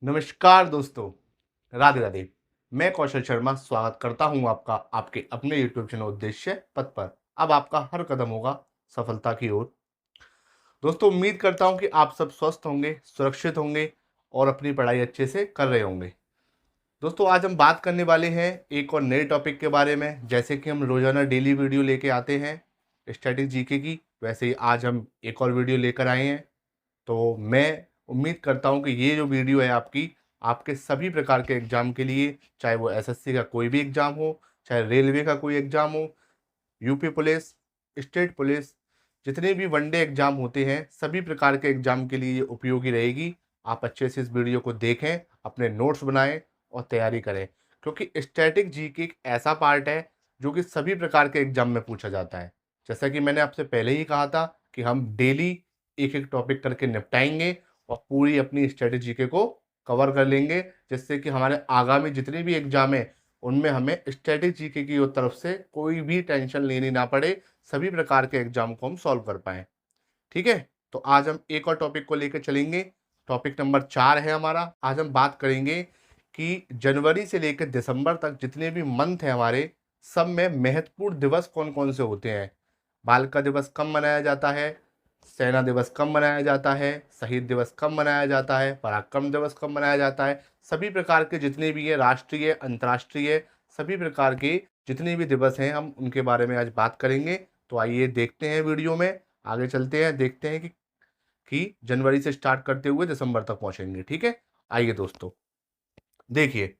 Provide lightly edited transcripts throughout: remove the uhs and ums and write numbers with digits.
नमस्कार दोस्तों, राधे राधे। मैं कौशल शर्मा स्वागत करता हूं आपका आपके अपने यूट्यूब चैनल उद्देश्य पथ पर। अब आपका हर कदम होगा सफलता की ओर। दोस्तों, उम्मीद करता हूं कि आप सब स्वस्थ होंगे, सुरक्षित होंगे और अपनी पढ़ाई अच्छे से कर रहे होंगे। दोस्तों, आज हम बात करने वाले हैं एक और नए टॉपिक के बारे में। जैसे कि हम रोजाना डेली वीडियो लेके आते हैं स्टैटिक जीके की, वैसे ही आज हम एक और वीडियो लेकर आए हैं। तो मैं उम्मीद करता हूं कि ये जो वीडियो है आपकी, आपके सभी प्रकार के एग्जाम के लिए, चाहे वो एसएससी का कोई भी एग्जाम हो, चाहे रेलवे का कोई एग्जाम हो, यूपी पुलिस, स्टेट पुलिस, जितने भी वनडे एग्जाम होते हैं, सभी प्रकार के एग्जाम के लिए ये उपयोगी रहेगी। आप अच्छे से इस वीडियो को देखें, अपने नोट्स बनाएं और तैयारी करें, क्योंकि स्टैटिक जीके एक ऐसा पार्ट है जो कि सभी प्रकार के एग्जाम में पूछा जाता है। जैसा कि मैंने आपसे पहले ही कहा था कि हम डेली एक एक टॉपिक करके निपटाएंगे और पूरी अपनी स्टैटिक जीके को कवर कर लेंगे, जिससे कि हमारे आगामी जितने भी एग्जाम है उनमें हमें स्टैटिक जीके की तरफ से कोई भी टेंशन लेनी ना पड़े, सभी प्रकार के एग्जाम को हम सॉल्व कर पाएं। ठीक है, तो आज हम एक और टॉपिक को लेकर चलेंगे। टॉपिक नंबर 4 है हमारा। आज हम बात करेंगे कि जनवरी से लेकर दिसंबर तक जितने भी मंथ है हमारे, सब में महत्वपूर्ण दिवस कौन कौन से होते हैं। बालिका दिवस कब मनाया जाता है, सेना दिवस कब मनाया जाता है, शहीद दिवस कब मनाया जाता है, पराक्रम दिवस कब मनाया जाता है, सभी प्रकार के जितने भी है राष्ट्रीय अंतर्राष्ट्रीय सभी प्रकार के जितने भी दिवस हैं हम उनके बारे में आज बात करेंगे। तो आइए देखते हैं, वीडियो में आगे चलते हैं, देखते हैं कि जनवरी से स्टार्ट करते हुए दिसंबर तक पहुंचेंगे। ठीक है, आइए दोस्तों देखिए,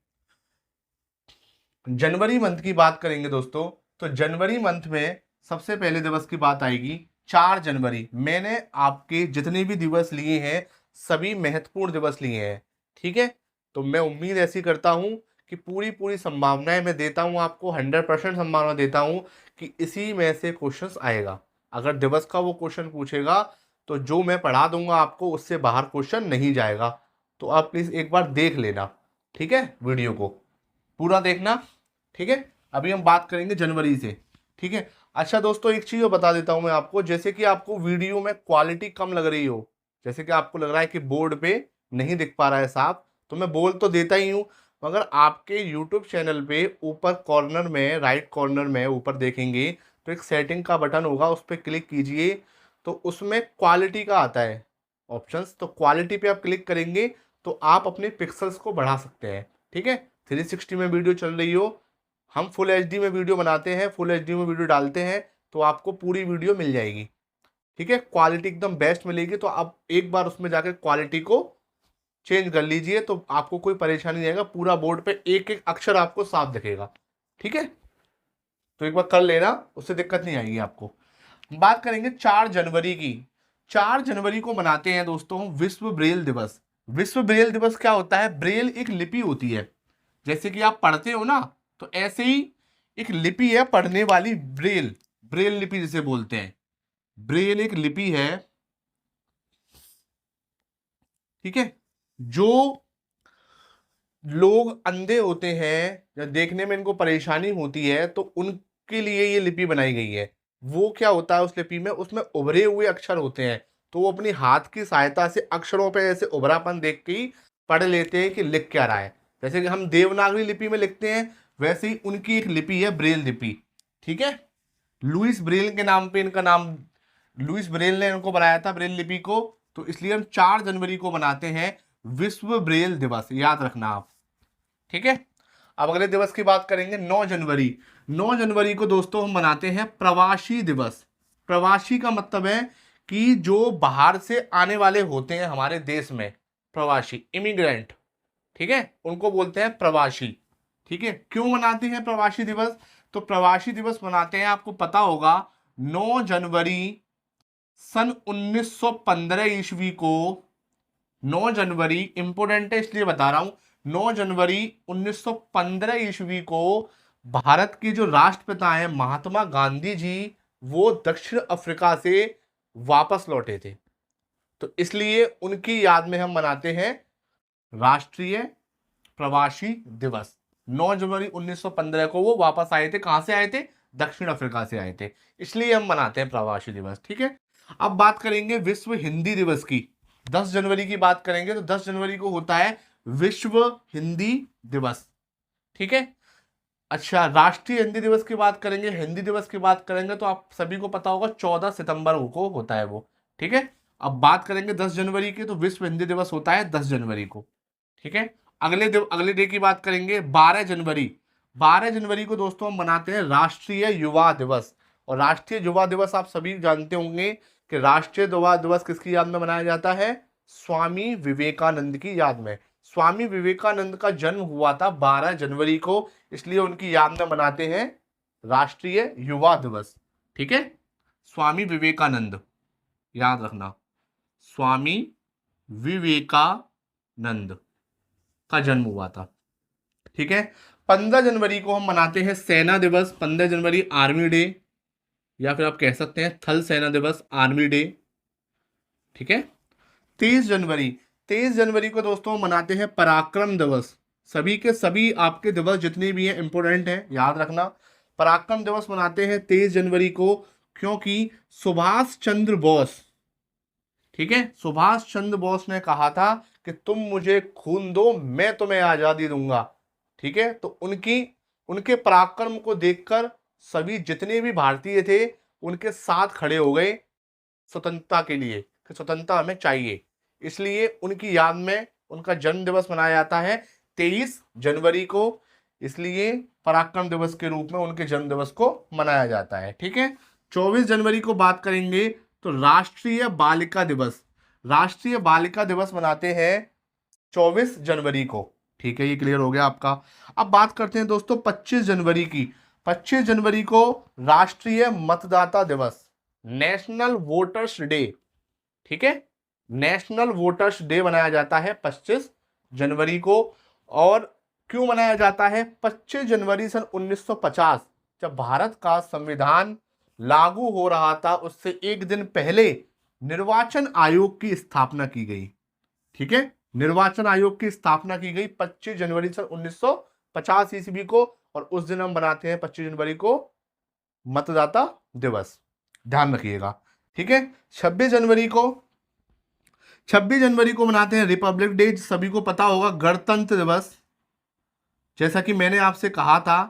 जनवरी मंथ की बात करेंगे दोस्तों। तो जनवरी मंथ में सबसे पहले दिवस की बात आएगी 4 जनवरी। मैंने आपके जितने भी दिवस लिए हैं सभी महत्वपूर्ण दिवस लिए हैं। ठीक है, तो मैं उम्मीद ऐसी करता हूं कि पूरी पूरी संभावनाएं मैं देता हूं आपको, 100% संभावना देता हूं कि इसी में से क्वेश्चंस आएगा। अगर दिवस का वो क्वेश्चन पूछेगा तो जो मैं पढ़ा दूंगा आपको उससे बाहर क्वेश्चन नहीं जाएगा। तो आप प्लीज एक बार देख लेना। ठीक है, वीडियो को पूरा देखना। ठीक है, अभी हम बात करेंगे जनवरी से। ठीक है, अच्छा दोस्तों, एक चीज बता देता हूं मैं आपको। जैसे कि आपको वीडियो में क्वालिटी कम लग रही हो, जैसे कि आपको लग रहा है कि बोर्ड पे नहीं दिख पा रहा है साफ, तो मैं बोल तो देता ही हूं, मगर आपके यूट्यूब चैनल पे ऊपर कॉर्नर में, राइट कॉर्नर में ऊपर देखेंगे तो एक सेटिंग का बटन होगा, उस पर क्लिक कीजिए तो उसमें क्वालिटी का आता है ऑप्शंस। तो क्वालिटी पे आप क्लिक करेंगे तो आप अपने पिक्सल्स को बढ़ा सकते हैं। ठीक है, 360 में वीडियो चल रही हो, हम फुल एचडी में वीडियो बनाते हैं, फुल एचडी में वीडियो डालते हैं, तो आपको पूरी वीडियो मिल जाएगी। ठीक है, क्वालिटी एकदम बेस्ट मिलेगी। तो आप एक बार उसमें जाकर क्वालिटी को चेंज कर लीजिए तो आपको कोई परेशानी नहीं आएगा, पूरा बोर्ड पे एक एक अक्षर आपको साफ दिखेगा। ठीक है, तो एक बार कर लेना, उससे दिक्कत नहीं आएगी आपको। बात करेंगे 4 जनवरी की। 4 जनवरी को मनाते हैं दोस्तों विश्व ब्रेल दिवस। विश्व ब्रेल दिवस क्या होता है? ब्रेल एक लिपि होती है, जैसे कि आप पढ़ते हो ना, तो ऐसे ही एक लिपि है पढ़ने वाली, ब्रेल। ब्रेल लिपि जिसे बोलते हैं, ब्रेल एक लिपि है। ठीक है, जो लोग अंधे होते हैं या देखने में इनको परेशानी होती है तो उनके लिए ये लिपि बनाई गई है। वो क्या होता है उस लिपि में, उसमें उभरे हुए अक्षर होते हैं, तो वो अपनी हाथ की सहायता से अक्षरों पे ऐसे उभरापन देख के ही पढ़ लेते हैं कि लिख क्या रहा है। जैसे कि हम देवनागरी लिपि में लिखते हैं, वैसे ही उनकी एक लिपि है ब्रेल लिपि। ठीक है, लुइस ब्रेल के नाम पे इनका नाम, लुइस ब्रेल ने इनको बनाया था ब्रेल लिपि को, तो इसलिए हम 4 जनवरी को मनाते हैं विश्व ब्रेल दिवस, याद रखना आप। ठीक है, अब अगले दिवस की बात करेंगे 9 जनवरी। 9 जनवरी को दोस्तों हम मनाते हैं प्रवासी दिवस। प्रवासी का मतलब है कि जो बाहर से आने वाले होते हैं हमारे देश में, प्रवासी, इमिग्रेंट। ठीक है, उनको बोलते हैं प्रवासी। ठीक है, क्यों मनाते हैं प्रवासी दिवस? तो प्रवासी दिवस मनाते हैं, आपको पता होगा, 9 जनवरी सन 1915 ईस्वी को। 9 जनवरी इंपोर्टेंट है इसलिए बता रहा हूं, 9 जनवरी 1915 ईस्वी को भारत के जो राष्ट्रपिता हैं महात्मा गांधी जी, वो दक्षिण अफ्रीका से वापस लौटे थे, तो इसलिए उनकी याद में हम मनाते हैं राष्ट्रीय प्रवासी दिवस। 9 जनवरी 1915 को वो वापस आए थे। कहां से आए थे? दक्षिण अफ्रीका से आए थे, इसलिए हम मनाते हैं प्रवासी दिवस। ठीक है, अब बात करेंगे विश्व हिंदी दिवस की। 10 जनवरी की बात करेंगे तो 10 जनवरी को होता है विश्व हिंदी दिवस। ठीक है। अच्छा, राष्ट्रीय हिंदी दिवस की बात करेंगे, हिंदी दिवस की बात करेंगे तो आप सभी को पता होगा 14 सितंबर को होता है वो। ठीक है। अब बात करेंगे 10 जनवरी की, तो विश्व हिंदी दिवस होता है 10 जनवरी को। ठीक है। अगले डे की बात करेंगे 12 जनवरी। 12 जनवरी को दोस्तों हम मनाते हैं राष्ट्रीय युवा दिवस। और राष्ट्रीय युवा दिवस आप सभी जानते होंगे कि राष्ट्रीय युवा दिवस किसकी याद में मनाया जाता है? स्वामी विवेकानंद की याद में। स्वामी विवेकानंद का जन्म हुआ था 12 जनवरी को, इसलिए उनकी याद में मनाते हैं राष्ट्रीय युवा दिवस। ठीक है। स्वामी विवेकानंद, याद रखना, स्वामी विवेकानंद का जन्म हुआ था। ठीक है। 15 जनवरी को हम मनाते हैं सेना दिवस। 15 जनवरी आर्मी डे, या फिर आप कह सकते हैं थल सेना दिवस, आर्मी डे। ठीक है। 23 जनवरी को दोस्तों मनाते हैं पराक्रम दिवस। सभी के सभी आपके दिवस जितने भी हैं इंपोर्टेंट हैं, याद रखना। पराक्रम दिवस मनाते हैं 23 जनवरी को, क्योंकि सुभाष चंद्र बोस, ठीक है, सुभाष चंद्र बोस ने कहा था कि तुम मुझे खून दो, मैं तुम्हें आजादी दूंगा। ठीक है। तो उनके पराक्रम को देखकर सभी जितने भी भारतीय थे उनके साथ खड़े हो गए स्वतंत्रता के लिए, कि स्वतंत्रता हमें चाहिए। इसलिए उनकी याद में उनका जन्म दिवस मनाया जाता है 23 जनवरी को। इसलिए पराक्रम दिवस के रूप में उनके जन्म दिवस को मनाया जाता है। ठीक है। 24 जनवरी को बात करेंगे तो राष्ट्रीय बालिका दिवस। राष्ट्रीय बालिका दिवस मनाते हैं 24 जनवरी को। ठीक है, ये क्लियर हो गया आपका। अब बात करते हैं दोस्तों 25 जनवरी की। 25 जनवरी को राष्ट्रीय मतदाता दिवस, नेशनल वोटर्स डे। ठीक है। नेशनल वोटर्स डे मनाया जाता है 25 जनवरी को। और क्यों मनाया जाता है? 25 जनवरी सन 1950, जब भारत का संविधान लागू हो रहा था, उससे एक दिन पहले निर्वाचन आयोग की स्थापना की गई। ठीक है। निर्वाचन आयोग की स्थापना की गई 25 जनवरी सन 1950 ईस्वी को, और उस दिन हम बनाते हैं 25 जनवरी को मतदाता दिवस, ध्यान रखिएगा। ठीक है। 26 जनवरी को मनाते हैं रिपब्लिक डे। सभी को पता होगा गणतंत्र दिवस। जैसा कि मैंने आपसे कहा था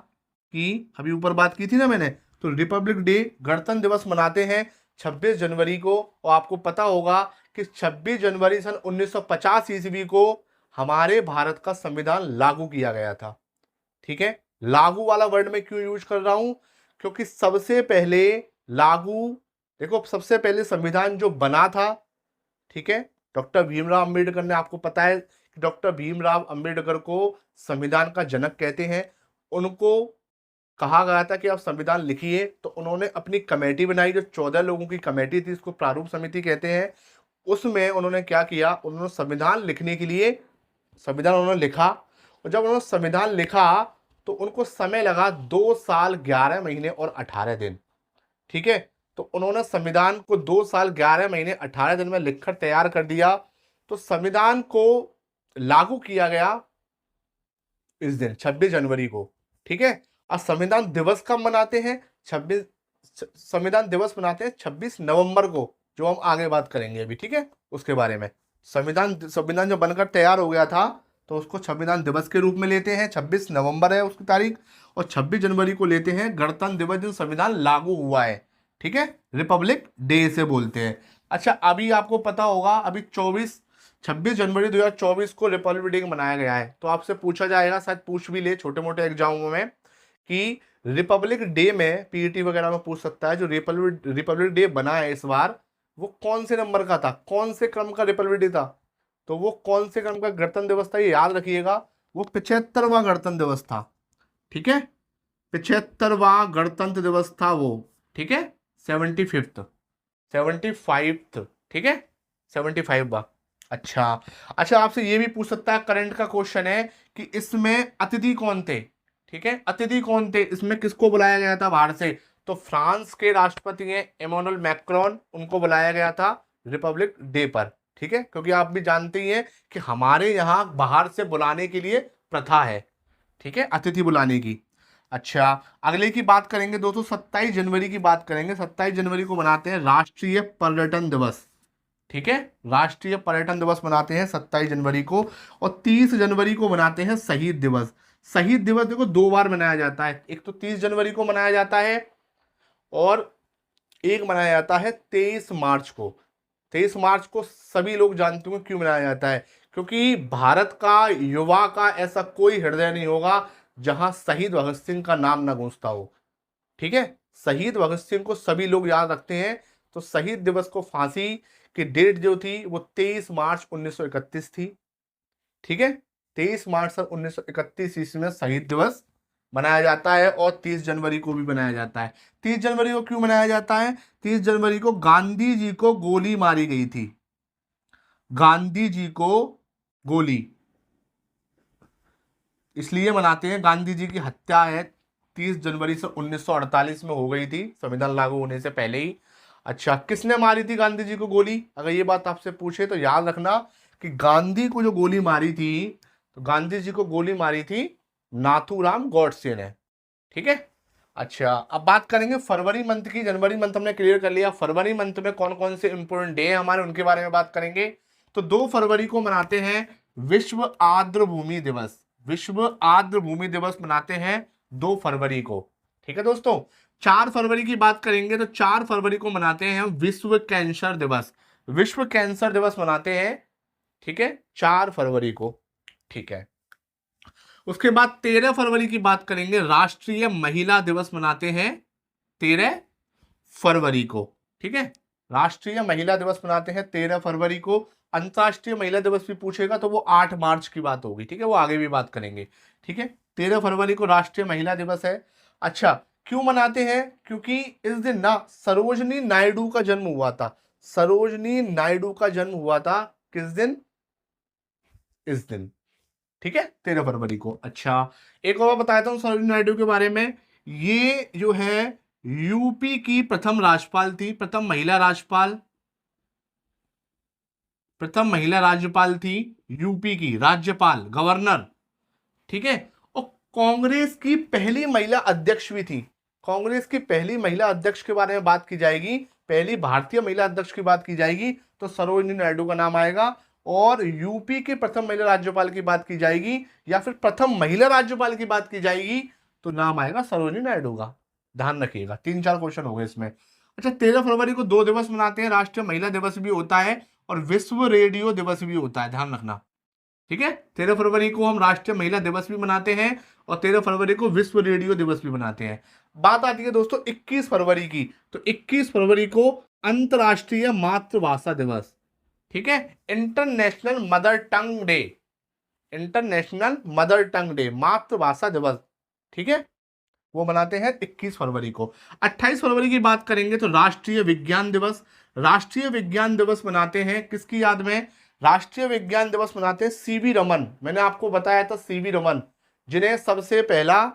कि अभी ऊपर बात की थी ना मैंने, तो रिपब्लिक डे, गणतंत्र दिवस मनाते हैं 26 जनवरी को। और आपको पता होगा कि 26 जनवरी सन 1950 ईस्वी को हमारे भारत का संविधान लागू किया गया था। ठीक है। लागू वाला वर्ड मैं क्यों यूज कर रहा हूं? क्योंकि सबसे पहले लागू, देखो सबसे पहले संविधान जो बना था, ठीक है, डॉक्टर भीमराव अंबेडकर ने, आपको पता है कि डॉक्टर भीमराव अंबेडकर को संविधान का जनक कहते हैं। उनको कहा गया था कि आप संविधान लिखिए, तो उन्होंने अपनी कमेटी बनाई, जो 14 लोगों की कमेटी थी, इसको प्रारूप समिति कहते हैं। उसमें उन्होंने क्या किया? उन्होंने संविधान लिखने के लिए संविधान उन्होंने लिखा। और जब उन्होंने संविधान लिखा तो उनको समय लगा 2 साल 11 महीने और 18 दिन। ठीक है। तो उन्होंने संविधान को 2 साल 11 महीने 18 दिन में लिखकर तैयार कर दिया। तो संविधान को लागू किया गया इस दिन 26 जनवरी को। ठीक है। और संविधान दिवस कब मनाते हैं? संविधान दिवस मनाते हैं 26 नवंबर को, जो हम आगे बात करेंगे अभी। ठीक है, उसके बारे में। संविधान जो बनकर तैयार हो गया था, तो उसको संविधान दिवस के रूप में लेते हैं, 26 नवंबर है उसकी तारीख। और 26 जनवरी को लेते हैं गणतंत्र दिवस, जो संविधान लागू हुआ है। ठीक है, रिपब्लिक डे से बोलते हैं। अच्छा, अभी आपको पता होगा, अभी 26 जनवरी 2024 को रिपब्लिक डे मनाया गया है। तो आपसे पूछा जाएगा, शायद पूछ भी ले छोटे मोटे एग्जामों में, कि रिपब्लिक डे में पीईटी वगैरह में पूछ सकता है, जो रिपब्लिक डे बना है इस बार, वो कौन से नंबर का था, कौन से क्रम का रिपब्लिक डे था? तो वो कौन से क्रम का गणतंत्र दिवस था, ये याद रखिएगा, वो 75वां गणतंत्र दिवस था। ठीक है, 75वां गणतंत्र दिवस था वो। ठीक है, 75th, ठीक है, 75वां। अच्छा, आपसे ये भी पूछ सकता है, करंट का क्वेश्चन है, कि इसमें अतिथि कौन थे? ठीक है, अतिथि कौन थे इसमें, किसको बुलाया गया था बाहर से? तो फ्रांस के राष्ट्रपति हैं इमैनुअल मैक्रोन, उनको बुलाया गया था रिपब्लिक डे पर। ठीक है, क्योंकि आप भी जानते ही हैं कि हमारे यहाँ बाहर से बुलाने के लिए प्रथा है। ठीक है, अतिथि बुलाने की। अच्छा, अगले की बात करेंगे दोस्तों, 27 जनवरी की बात करेंगे। 27 जनवरी को मनाते हैं राष्ट्रीय पर्यटन दिवस। ठीक है। राष्ट्रीय पर्यटन दिवस मनाते हैं 27 जनवरी को, और 30 जनवरी को मनाते हैं शहीद दिवस। शहीद दिवस देखो 2 बार मनाया जाता है, एक तो 30 जनवरी को मनाया जाता है और एक मनाया जाता है 23 मार्च को। 23 मार्च को सभी लोग जानते होंगे क्यों मनाया जाता है, क्योंकि भारत का युवा का ऐसा कोई हृदय नहीं होगा जहां शहीद भगत सिंह का नाम ना गूंजता हो। ठीक है, शहीद भगत सिंह को सभी लोग याद रखते हैं। तो शहीद दिवस को, फांसी की डेट जो थी वो 23 मार्च 1931 थी। ठीक है, 23 मार्च सन 1931 ईस्वी में शहीद दिवस मनाया जाता है, और 30 जनवरी को भी मनाया जाता है। 30 जनवरी को क्यों मनाया जाता है? 30 जनवरी को गांधी जी को गोली मारी गई थी। गांधी जी को गोली इसलिए मनाते हैं, गांधी जी की हत्या है 30 जनवरी से 1948 में हो गई थी, संविधान लागू होने से पहले ही। अच्छा, किसने मारी थी गांधी जी को गोली? अगर ये बात आपसे पूछे तो याद रखना कि गांधी को जो गोली मारी थी, तो गांधी जी को गोली मारी थी नाथूराम गॉडसे ने। ठीक है। अच्छा, अब बात करेंगे फरवरी मंथ की। जनवरी मंथ हमने क्लियर कर लिया। फरवरी मंथ में कौन कौन से इंपोर्टेंट डे हैं हमारे, उनके बारे में बात करेंगे। तो 2 फरवरी को मनाते हैं विश्व आर्द्र भूमि दिवस। विश्व आर्द्र भूमि दिवस मनाते हैं 2 फरवरी को। ठीक है दोस्तों। 4 फरवरी की बात करेंगे तो 4 फरवरी को मनाते हैं हम विश्व कैंसर दिवस। विश्व कैंसर दिवस मनाते हैं, ठीक है, 4 फरवरी को। ठीक है। उसके बाद 13 फरवरी की बात करेंगे, राष्ट्रीय महिला दिवस मनाते हैं 13 फरवरी को। ठीक है, राष्ट्रीय महिला दिवस मनाते हैं 13 फरवरी को। अंतर्राष्ट्रीय महिला दिवस भी पूछेगा तो वो 8 मार्च की बात होगी। ठीक है, वो आगे भी बात करेंगे। ठीक है, 13 फरवरी को राष्ट्रीय महिला दिवस है। अच्छा, क्यों मनाते हैं? क्योंकि इस दिन ना सरोजनी नायडू का जन्म हुआ था। सरोजनी नायडू का जन्म हुआ था किस दिन? इस दिन। ठीक है, 13 फरवरी को। अच्छा, एक और बताता हूं सरोजिनी नायडू के बारे में। ये जो है यूपी की प्रथम राज्यपाल थी, प्रथम महिला राज्यपाल थी यूपी की, राज्यपाल, गवर्नर। ठीक है, और कांग्रेस की पहली महिला अध्यक्ष भी थी। कांग्रेस की पहली महिला अध्यक्ष के बारे में बात की जाएगी, पहली भारतीय महिला अध्यक्ष की बात की जाएगी तो सरोजिनी नायडू का नाम आएगा। और यूपी के प्रथम महिला राज्यपाल की बात की जाएगी या फिर प्रथम महिला राज्यपाल की बात की जाएगी तो नाम आएगा सरोजिनी नायडू का। ध्यान रखिएगा, 3-4 क्वेश्चन हो गए इसमें। अच्छा, 13 फरवरी को 2 दिवस मनाते हैं, राष्ट्रीय महिला दिवस भी होता है और विश्व रेडियो दिवस भी होता है, ध्यान रखना। ठीक है, 13 फरवरी को हम राष्ट्रीय महिला दिवस भी मनाते हैं और 13 फरवरी को विश्व रेडियो दिवस भी मनाते हैं। बात आती है दोस्तों 21 फरवरी की, तो 21 फरवरी को अंतर्राष्ट्रीय मातृभाषा दिवस। ठीक है, international mother tongue day, international mother tongue day, मातृभाषा दिवस। ठीक है, वो मनाते हैं 21 फरवरी को। 28 फरवरी की बात करेंगे तो राष्ट्रीय विज्ञान दिवस। राष्ट्रीय विज्ञान दिवस मनाते हैं किसकी याद में? राष्ट्रीय विज्ञान दिवस मनाते हैं सीवी रमन। मैंने आपको बताया था सीवी रमन, जिन्हें सबसे पहला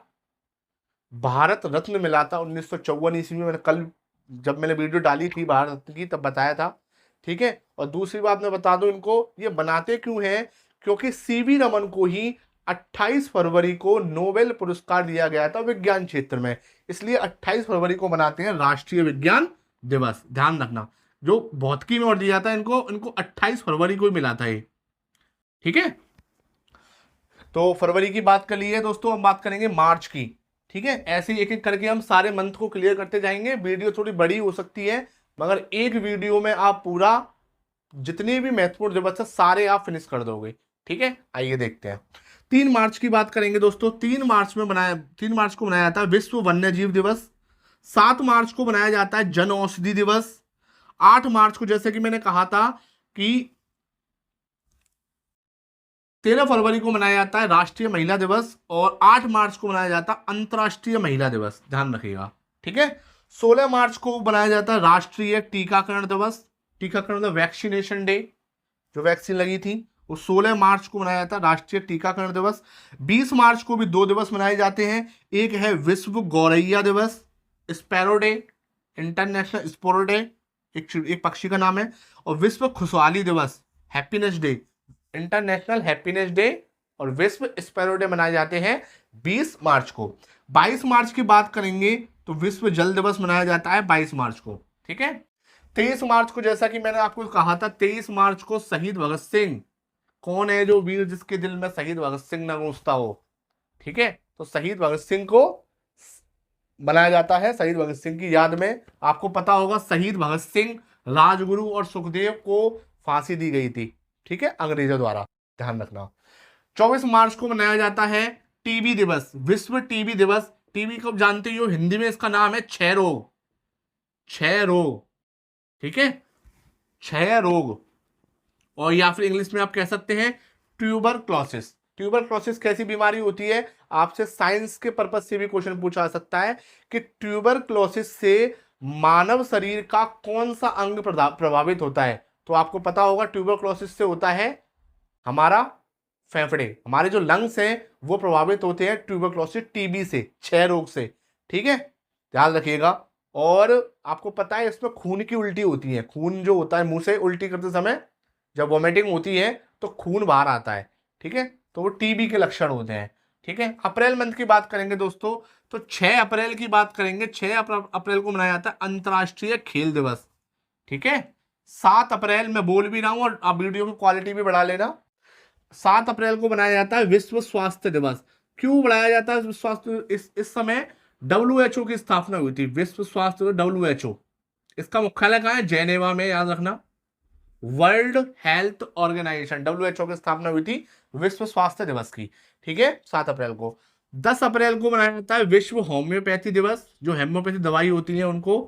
भारत रत्न मिला था 1954 ईस्वी में। मैंने कल जब मैंने वीडियो डाली थी भारत रत्न की तब बताया था। ठीक है, और दूसरी बात मैं बता दूं, इनको ये बनाते क्यों हैं? क्योंकि सीवी रमन को ही 28 फरवरी को नोबेल पुरस्कार दिया गया था विज्ञान क्षेत्र में, इसलिए 28 फरवरी को मनाते हैं राष्ट्रीय विज्ञान दिवस। ध्यान रखना, जो भौतिकी में और दिया था इनको 28 फरवरी को ही मिला था ये। ठीक है, तो फरवरी की बात कर ली है दोस्तों, हम बात करेंगे मार्च की। ठीक है, ऐसे ही एक एक करके हम सारे मंथ को क्लियर करते जाएंगे। वीडियो थोड़ी बड़ी हो सकती है मगर एक वीडियो में आप पूरा जितने भी महत्वपूर्ण दिवस है सारे आप फिनिश कर दोगे। ठीक है, आइए देखते हैं। 3 मार्च की बात करेंगे दोस्तों। 3 मार्च को मनाया जाता है विश्व वन्य जीव दिवस। 7 मार्च को मनाया जाता है जन औषधि दिवस। 8 मार्च को, जैसे कि मैंने कहा था कि 13 फरवरी को मनाया जाता है राष्ट्रीय महिला दिवस और 8 मार्च को मनाया जाता है अंतर्राष्ट्रीय महिला दिवस। ध्यान रखिएगा। ठीक है, 16 मार्च को मनाया जाता है राष्ट्रीय टीकाकरण दिवस। टीकाकरण मतलब वैक्सीनेशन डे, जो वैक्सीन लगी थी, वो 16 मार्च को मनाया जाता है राष्ट्रीय टीकाकरण दिवस। 20 मार्च को भी 2 दिवस मनाए जाते हैं, एक है विश्व गौरैया दिवस, sparrow day, international sparrow day, एक पक्षी का नाम है, और विश्व खुशहाली दिवस, happiness day, international happiness day और विश्व स्पैरो डे मनाए जाते हैं 20 मार्च को। 22 मार्च की बात करेंगे तो विश्व जल दिवस मनाया जाता है 22 मार्च को। ठीक है, 23 मार्च को, जैसा कि मैंने आपको कहा था, 23 मार्च को शहीद भगत सिंह, कौन है जो वीर जिसके दिल में शहीद भगत सिंह न गूंजता हो, ठीक है, तो शहीद भगत सिंह को बनाया जाता है, शहीद भगत सिंह की याद में। आपको पता होगा शहीद भगत सिंह, राजगुरु और सुखदेव को फांसी दी गई थी, ठीक है, अंग्रेजों द्वारा, ध्यान रखना। 24 मार्च को मनाया जाता है टीबी दिवस, विश्व टीबी दिवस। टीबी को जानते हो, हिंदी में इसका नाम है क्षय रोग, क्षय रोग, ठीक है, क्षय रोग, और या फिर इंग्लिश में आप कह सकते हैं ट्यूबरक्लोसिस। ट्यूबरक्लोसिस कैसी बीमारी होती है, आपसे साइंस के पर्पज से भी क्वेश्चन पूछा जा सकता है कि ट्यूबरक्लोसिस से मानव शरीर का कौन सा अंग प्रभावित होता है। तो आपको पता होगा ट्यूबरक्लोसिस से होता है हमारा फेफड़े, हमारे जो लंग्स हैं वो प्रभावित होते हैं ट्यूबरक्लोसिस, टीबी से, क्षय रोग से, ठीक है, ध्यान रखिएगा। और आपको पता है इसमें खून की उल्टी होती है, खून जो होता है मुंह से उल्टी करते समय जब वॉमिटिंग होती है तो खून बाहर आता है, ठीक है, तो वो टीबी के लक्षण होते हैं, ठीक है। अप्रैल मंथ की बात करेंगे दोस्तों, तो 6 अप्रैल की बात करेंगे। 6 अप्रैल को मनाया जाता है अंतर्राष्ट्रीय खेल दिवस, ठीक है। 7 अप्रैल मैं बोल भी रहा हूं और आप वीडियो की क्वालिटी भी बढ़ा लेना। 7 अप्रैल को मनाया जाता है विश्व स्वास्थ्य दिवस। क्यों बढ़ाया जाता है विश्व स्वास्थ्य? इस समय WHO की स्थापना हुई थी, विश्व स्वास्थ्य WHO। इसका मुख्यालय कहाँ है? जेनेवा में, याद रखना, वर्ल्ड हेल्थ ऑर्गेनाइजेशन, WHO की स्थापना हुई थी विश्व स्वास्थ्य दिवस की, ठीक है, 7 अप्रैल को। 10 अप्रैल को मनाया जाता है विश्व होम्योपैथी दिवस, जो होम्योपैथी दवाई होती है उनको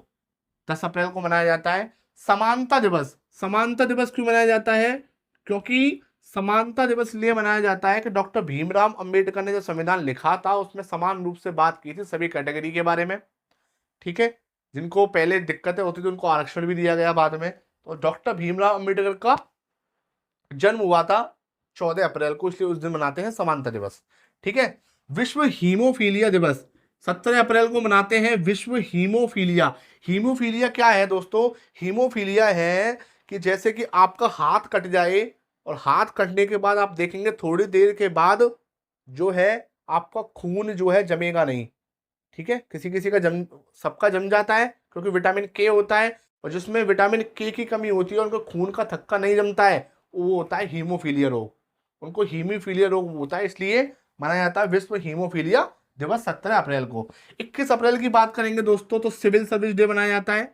10 अप्रैल को मनाया जाता है। समानता दिवस, समानता दिवस क्यों मनाया जाता है? क्योंकि समानता दिवस इसलिए मनाया जाता है कि डॉक्टर भीमराव अंबेडकर ने जो संविधान लिखा था उसमें समान रूप से बात की थी सभी कैटेगरी के बारे में, ठीक है, जिनको पहले दिक्कतें होती थी उनको आरक्षण भी दिया गया बाद में। तो डॉक्टर भीमराव अंबेडकर का जन्म हुआ था 14 अप्रैल को, इसलिए उस दिन मनाते हैं समानता दिवस, ठीक है। विश्व हीमोफीलिया दिवस 17 अप्रैल को मनाते हैं, विश्व हीमोफीलिया। हीमोफीलिया क्या है दोस्तों? हीमोफीलिया है कि जैसे कि आपका हाथ कट जाए और हाथ कटने के बाद आप देखेंगे थोड़ी देर के बाद जो है आपका खून जो है जमेगा नहीं, ठीक है, किसी किसी का सबका जम जाता है क्योंकि विटामिन के होता है, और जिसमें विटामिन के की कमी होती है उनको खून का थक्का नहीं जमता है, वो होता है हीमोफीलिया रोग, उनको हीमोफीलिया रोग होता है, इसलिए मनाया जाता है विश्व हीमोफीलिया दिवस 17 अप्रैल को। 21 अप्रैल की बात करेंगे दोस्तों तो सिविल सर्विस डे मनाया जाता है,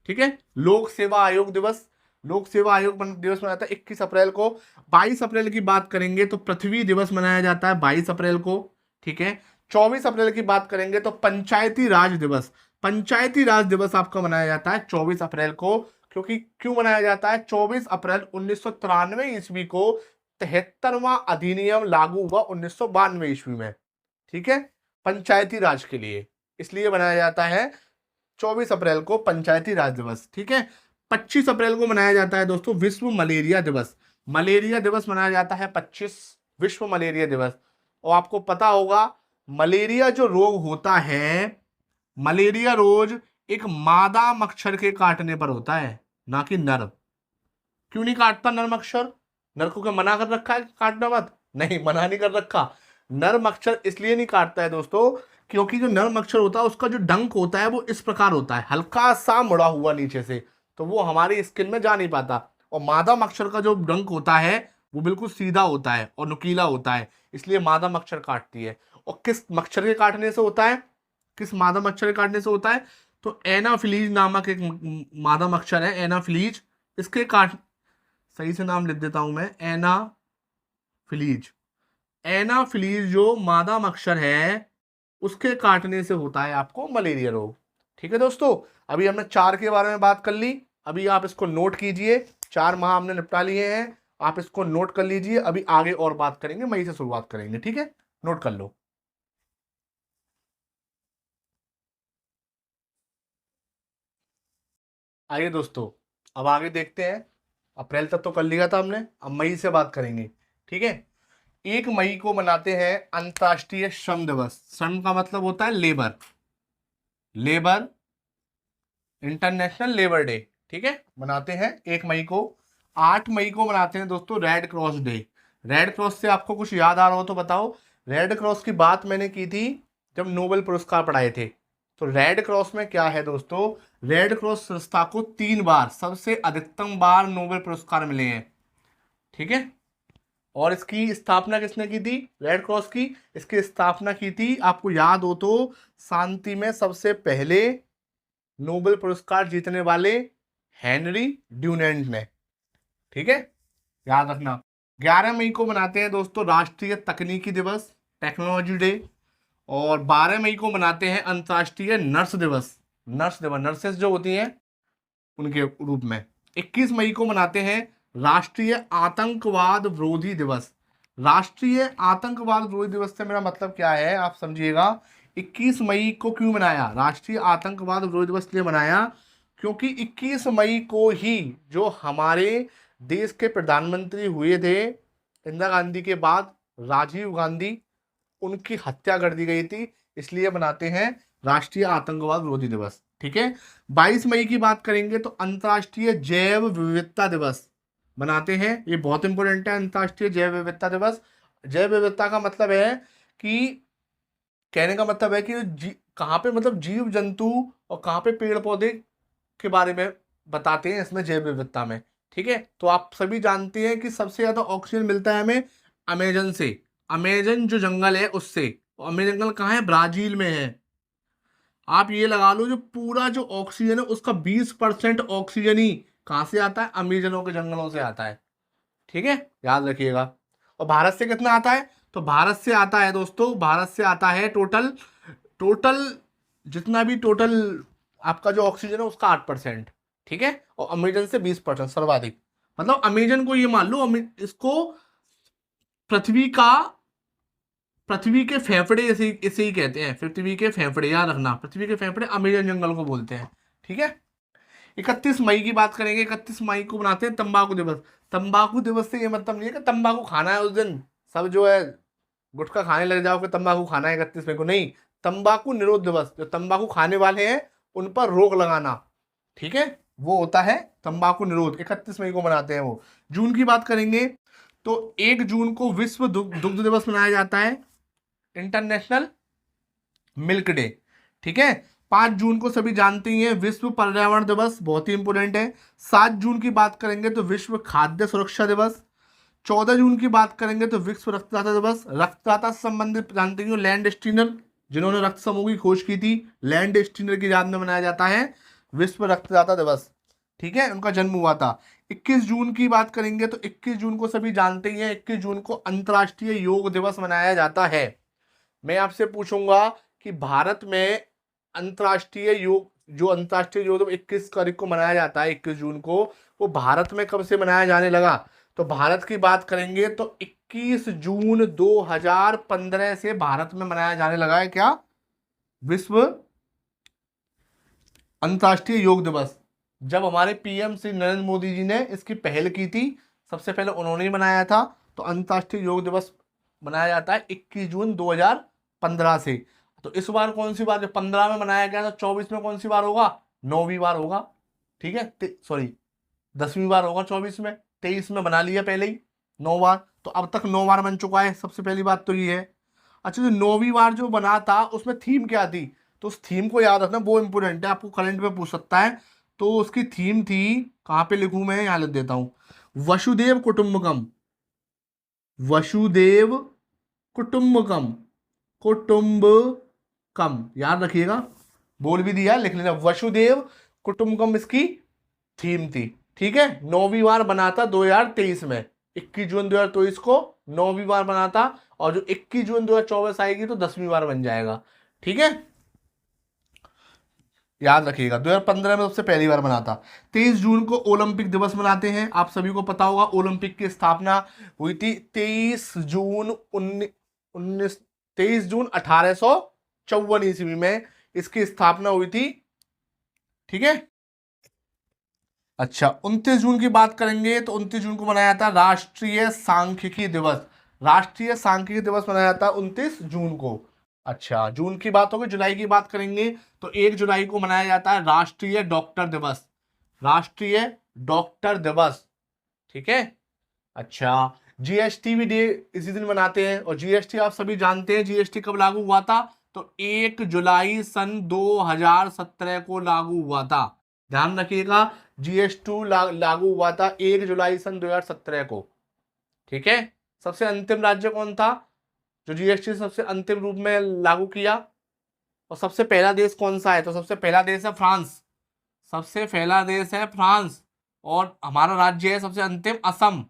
ठीक है। लोक सेवा आयोग दिवस, लोक सेवा आयोग दिवस मनाया जाता है 21 अप्रैल को। 22 अप्रैल की बात करेंगे तो पृथ्वी दिवस मनाया जाता है 22 अप्रैल को, ठीक है। 24 अप्रैल की बात करेंगे तो पंचायती राज दिवस, पंचायती राज दिवस आपका मनाया जाता है 24 अप्रैल को। क्योंकि क्यों मनाया जाता है? 24 अप्रैल 1993 ईस्वी को 73वां अधिनियम लागू हुआ 1992 ईस्वी में, ठीक है, पंचायती राज के लिए, इसलिए मनाया जाता है 24 अप्रैल को पंचायती राज दिवस, ठीक है। 25 अप्रैल को मनाया जाता है दोस्तों विश्व मलेरिया दिवस। मलेरिया दिवस मनाया जाता है 25, विश्व मलेरिया दिवस। और आपको पता होगा मलेरिया जो रोग होता है, मलेरिया रोग एक मादा मच्छर के काटने पर होता है, ना कि नर। क्यों नहीं काटता नर मच्छर? नर को क्या मना कर रखा है काटना मत? नहीं, मना नहीं कर रखा। नर मच्छर इसलिए नहीं काटता है दोस्तों क्योंकि जो नर मच्छर होता है उसका जो डंक होता है वो इस प्रकार होता है, हल्का सा मुड़ा हुआ नीचे से, तो वो हमारी स्किन में जा नहीं पाता। और मादा मच्छर का जो डंक होता है वो बिल्कुल सीधा होता है और नुकीला होता है, इसलिए मादा मच्छर काटती है। और किस मच्छर के काटने से होता है? किस मादा मच्छर के काटने से होता है? तो एनाफिलीज नामक एक मादा मच्छर है, एनाफिलीज, इसके काट, सही से नाम लिख देता हूं मैं, एनाफिलीज। एनाफिलीज जो मादा मच्छर है उसके काटने से होता है आपको मलेरिया रोग, ठीक है दोस्तों। अभी हमने 4 के बारे में बात कर ली, अभी आप इसको नोट कीजिए, 4 माह हमने निपटा लिए हैं, आप इसको नोट कर लीजिए। अभी आगे और बात करेंगे, मई से शुरुआत करेंगे, ठीक है, नोट कर लो। आइए दोस्तों अब आगे देखते हैं, अप्रैल तक तो कर लिया था हमने, अब मई से बात करेंगे, ठीक है। 1 मई को मनाते हैं अंतर्राष्ट्रीय श्रम दिवस। श्रम का मतलब होता है labour, labour, international labour day, ठीक है, मनाते हैं 1 मई को। 8 मई को मनाते हैं दोस्तों red cross day. Red cross से आपको कुछ याद आ रहा हो तो बताओ। रेड क्रॉस की बात मैंने की थी जब नोबेल पुरस्कार पढ़ाए थे, तो रेड क्रॉस में क्या है दोस्तों, रेड क्रॉस संस्था को 3 बार सबसे अधिकतम बार नोबेल पुरस्कार मिले हैं। ठीक है, और इसकी स्थापना किसने की थी, रेड क्रॉस की इसकी स्थापना की थी, आपको याद हो तो, शांति में सबसे पहले नोबेल पुरस्कार जीतने वाले हेनरी ड्यूनेंट ने। ठीक है, याद रखना। 11 मई को मनाते हैं दोस्तों राष्ट्रीय तकनीकी दिवस, टेक्नोलॉजी डे। और 12 मई को मनाते हैं अंतर्राष्ट्रीय नर्स दिवस, नर्सेस जो होती हैं उनके रूप में। 21 मई को मनाते हैं राष्ट्रीय आतंकवाद विरोधी दिवस। राष्ट्रीय आतंकवाद विरोधी दिवस से मेरा मतलब क्या है आप समझिएगा। 21 मई को क्यों मनाया, राष्ट्रीय आतंकवाद विरोधी दिवस इसलिए मनाया क्योंकि 21 मई को ही जो हमारे देश के प्रधानमंत्री हुए थे इंदिरा गांधी के बाद राजीव गांधी, उनकी हत्या कर दी गई थी, इसलिए मनाते हैं राष्ट्रीय आतंकवाद विरोधी दिवस। ठीक है, 22 मई की बात करेंगे तो अंतर्राष्ट्रीय जैव विविधता दिवस मनाते हैं, ये बहुत इंपॉर्टेंट है अंतर्राष्ट्रीय जैव विविधता दिवस। जैव विविधता का मतलब है कि, कहने का मतलब है कि कहाँ पे मतलब जीव जंतु और कहाँ पे पेड़ पौधे के बारे में बताते हैं इसमें जैव विविधता में। ठीक है, तो आप सभी जानते हैं कि सबसे ज्यादा ऑक्सीजन मिलता है हमें अमेजन से, अमेजन जो जंगल है उससे। अमेजन जंगल कहाँ है, ब्राजील में है। आप ये लगा लो जो पूरा जो ऑक्सीजन है उसका 20% ऑक्सीजन ही कहाँ से आता है, अमेजनों के जंगलों से आता है। ठीक है, याद रखिएगा। और भारत से कितना आता है, तो भारत से आता है दोस्तों, भारत से आता है टोटल जितना भी टोटल आपका जो ऑक्सीजन है उसका 8%। ठीक है, और अमेजन से 20% सर्वाधिक। मतलब अमेजन को ये मान लो, इसको पृथ्वी के फेफड़े इसे ही कहते हैं, पृथ्वी के फेफड़े, याद रखना, पृथ्वी के फेफड़े अमेजन जंगल को बोलते हैं। ठीक है, 31 मई की बात करेंगे। 31 मई को बनाते हैं तंबाकू दिवस। तंबाकू दिवस से ये मतलब नहीं है कि तंबाकू खाना है उस दिन, सब जो है गुटखा खाने लग जाओ कि तंबाकू खाना है 31 मई को, नहीं। तंबाकू निरोध दिवस, जो तंबाकू खाने वाले हैं उन पर रोक लगाना, ठीक है, वो होता है तंबाकू निरोध, 31 मई को मनाते हैं वो। जून की बात करेंगे तो 1 जून को विश्व दुग्ध दिवस मनाया जाता है, इंटरनेशनल मिल्क डे। ठीक है, 5 जून को सभी जानते ही हैं विश्व पर्यावरण दिवस, बहुत ही इंपोर्टेंट है। 7 जून की बात करेंगे तो विश्व खाद्य सुरक्षा दिवस। 14 जून की बात करेंगे तो विश्व रक्तदाता दिवस। रक्तदाता से संबंधित जानते ही हो लैंड स्टीनर, जिन्होंने रक्त समूह की खोज की थी, लैंड स्टीनर की याद में मनाया जाता है विश्व रक्तदाता दिवस। ठीक है, उनका जन्म हुआ था। 21 जून की बात करेंगे तो 21 जून को सभी जानते ही हैं, 21 जून को अंतर्राष्ट्रीय योग दिवस मनाया जाता है। मैं आपसे पूछूंगा कि भारत में अंतर्राष्ट्रीय योग, जो अंतर्राष्ट्रीय योग 21 तारीख को मनाया जाता है, 21 जून को, वो भारत में कब से मनाया जाने लगा, तो भारत की बात करेंगे तो 21 जून 2015 से भारत में मनाया जाने लगा है क्या, विश्व अंतर्राष्ट्रीय योग दिवस। जब हमारे पीएम श्री नरेंद्र मोदी जी ने इसकी पहल की थी, सबसे पहले उन्होंने ही बनाया था, तो अंतर्राष्ट्रीय योग दिवस मनाया जाता है 21 जून 2015 से। तो इस बार कौन सी बार, जो 15 में मनाया गया तो 24 में कौन सी बार होगा, 9वीं बार होगा। ठीक है, सॉरी 10वीं बार होगा 24 में, 23 में बना लिया पहले ही 9 बार, तो अब तक 9 बार बन चुका है। सबसे पहली बात तो ये है। अच्छा, जो 9वीं बार जो बना था उसमें थीम क्या थी, तो उस थीम को याद रखना, वो इंपोर्टेंट है, आपको करंट में पूछ सकता है। तो उसकी थीम थी, कहाँ पे लिखूं मैं, यहाँ लिख देता हूं, वसुदेव कुटुंबकम, वसुदेव कुटुंबकम, कुटुंबकम, याद रखिएगा, बोल भी दिया, लिख लेना, वसुदेव कुटुंबकम इसकी थीम थी। ठीक है, 9वीं बार बना था 2023 में, 21 जून 2023 को 9वीं बार बना था, और जो 21 जून 2024 आएगी तो 10वीं बार बन जाएगा। ठीक है, याद रखिएगा, 2015 में सबसे पहली बार बना था। 23 जून को ओलंपिक दिवस मनाते हैं, आप सभी को पता होगा ओलंपिक की स्थापना हुई थी 23 जून 1854 ईस्वी में, इसकी स्थापना हुई थी। ठीक है, अच्छा, 29 जून की बात करेंगे तो 29 जून को मनाया जाता है राष्ट्रीय सांख्यिकी दिवस। राष्ट्रीय सांख्यिकी दिवस मनाया जाता है 29 जून को। अच्छा, जून की बात होगी। जुलाई की बात करेंगे तो 1 जुलाई को मनाया जाता है राष्ट्रीय डॉक्टर दिवस, राष्ट्रीय डॉक्टर दिवस। ठीक है, अच्छा, जीएसटी भी डे इसी दिन मनाते हैं, और जीएसटी आप सभी जानते हैं जीएसटी कब लागू हुआ था, तो 1 जुलाई सन 2017 को लागू हुआ था। ध्यान रखिएगा, GS2 लागू हुआ था 1 जुलाई सन 2017 को। ठीक है, सबसे अंतिम राज्य कौन था जो GST सबसे अंतिम रूप में लागू किया? और सबसे पहला देश कौन सा है? तो सबसे पहला देश है फ्रांस। सबसे पहला देश है फ्रांस, और हमारा राज्य है सबसे अंतिम असम।